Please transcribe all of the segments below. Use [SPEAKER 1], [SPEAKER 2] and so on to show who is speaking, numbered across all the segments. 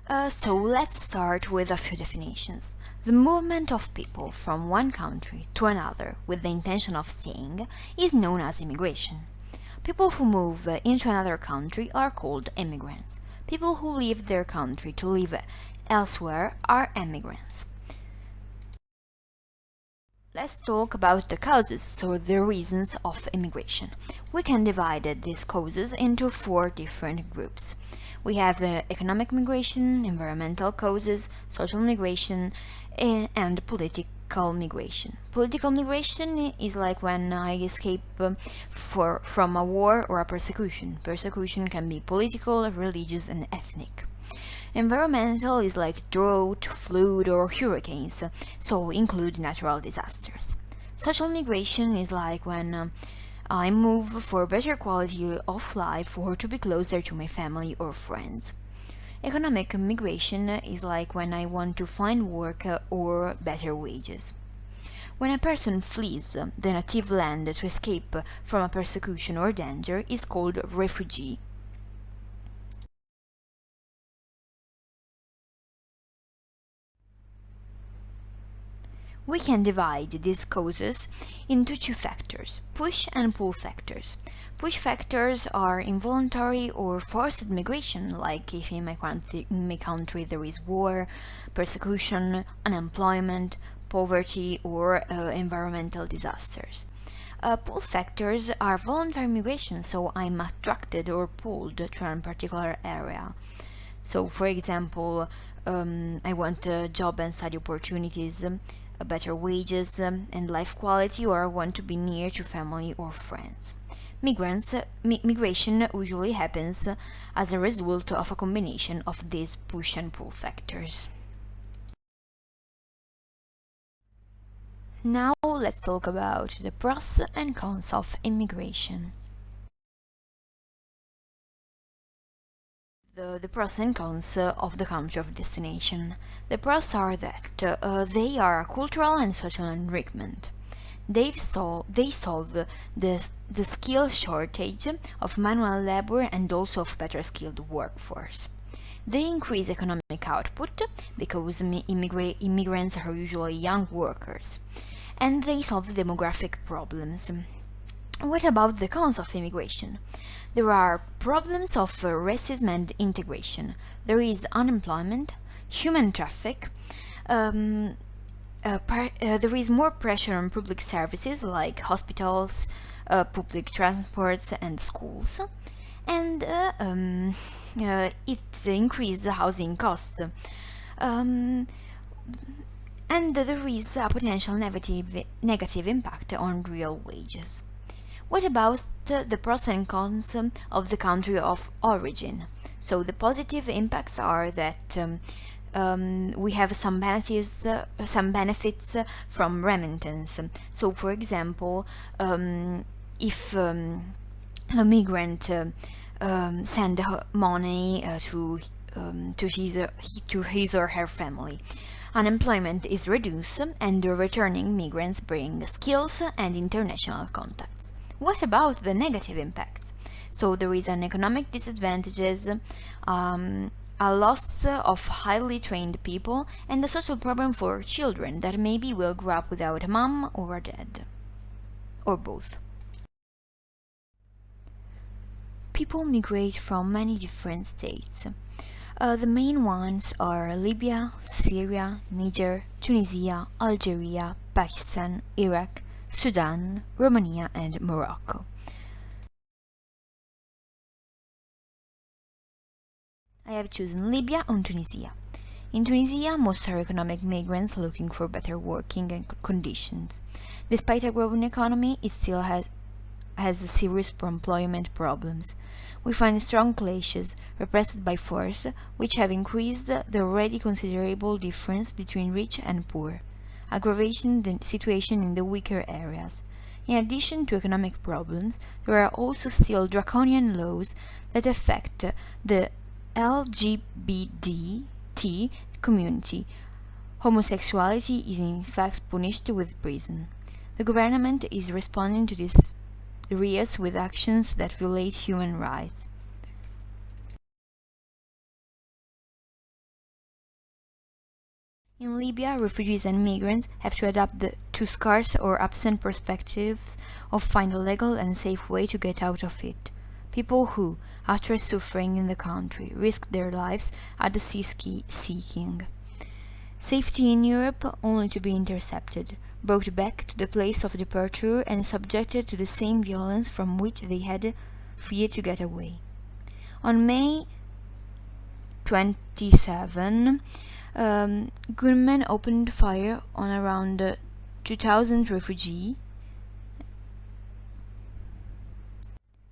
[SPEAKER 1] So let's start with a few definitions. The movement of people from one country to another with the intention of staying is known as immigration. People who move into another country are called immigrants. People who leave their country to live elsewhere are emigrants. Let's talk about the causes, so the reasons of immigration. We can divide these causes into four different groups. We have the economic migration, environmental causes, social migration, and political migration. Political migration is like when I escape from a war or a persecution. Persecution can be political, religious, and ethnic. Environmental is like drought, flood, or hurricanes, so include natural disasters. Social migration is like when I move for better quality of life or to be closer to my family or friends. Economic migration is like when I want to find work or better wages. When a person flees the native land to escape from a persecution or danger is called refugee. We can divide these causes into two factors, push and pull factors. Push factors are involuntary or forced migration, like if in my country there is war, persecution, unemployment, poverty, or environmental disasters. Pull factors are voluntary migration, so I'm attracted or pulled to a particular area. So, for example, I want job and study opportunities, better wages, and life quality, or want to be near to family or friends. Migration usually happens as a result of a combination of these push and pull factors. Now let's talk about the pros and cons of immigration. The pros and cons of the country of destination. The pros are that they are a cultural and social enrichment. They solve the skill shortage of manual labor and also of better skilled workforce. They increase economic output because immigrants are usually young workers, and they solve the demographic problems. What about the cons of immigration? There are problems of racism and integration. There is unemployment, human traffic, there is more pressure on public services like hospitals, public transports, and schools, and it increases housing costs. And there is a potential negative impact on real wages. What about the pros and cons of the country of origin? So the positive impacts are that we have some benefits from remittance. So, for example, if the migrant send money to his or her family, unemployment is reduced, and the returning migrants bring skills and international contacts. What about the negative impacts? So there is an economic disadvantages, a loss of highly trained people, and a social problem for children that maybe will grow up without a mom or a dad, or both. People migrate from many different states. The main ones are Libya, Syria, Niger, Tunisia, Algeria, Pakistan, Iraq, Sudan, Romania, and Morocco. I have chosen Libya and Tunisia. In Tunisia, most are economic migrants looking for better working conditions. Despite a growing economy, it still has serious employment problems. We find strong clashes, repressed by force, which have increased the already considerable difference between rich and poor, aggravating the situation in the weaker areas. In addition to economic problems, there are also still draconian laws that affect the LGBT community. Homosexuality is in fact punished with prison. The government is responding to these areas with actions that violate human rights. In Libya, refugees and migrants have to adapt to scarce or absent perspectives of find a legal and safe way to get out of it. People who, after suffering in the country, risk their lives at the sea seeking safety in Europe only to be intercepted, brought back to the place of departure and subjected to the same violence from which they had feared to get away. On May 27, gunmen opened fire on around 2,000 refugees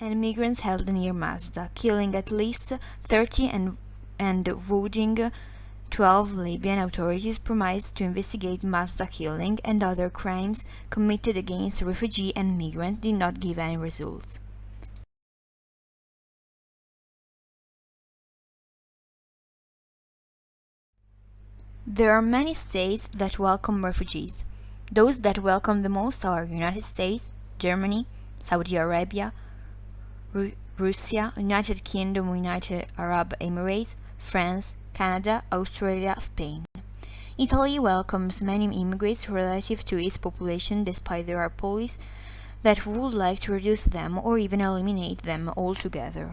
[SPEAKER 1] and migrants held near Mazda, killing at least 30 and wounding 12. Libyan authorities promised to investigate Mazda killing and other crimes committed against refugees and migrants did not give any results. There are many states that welcome refugees. Those that welcome the most are United States, Germany, Saudi Arabia, Russia, United Kingdom, United Arab Emirates, France, Canada, Australia, Spain. Italy welcomes many immigrants relative to its population, despite there are policies that would like to reduce them or even eliminate them altogether.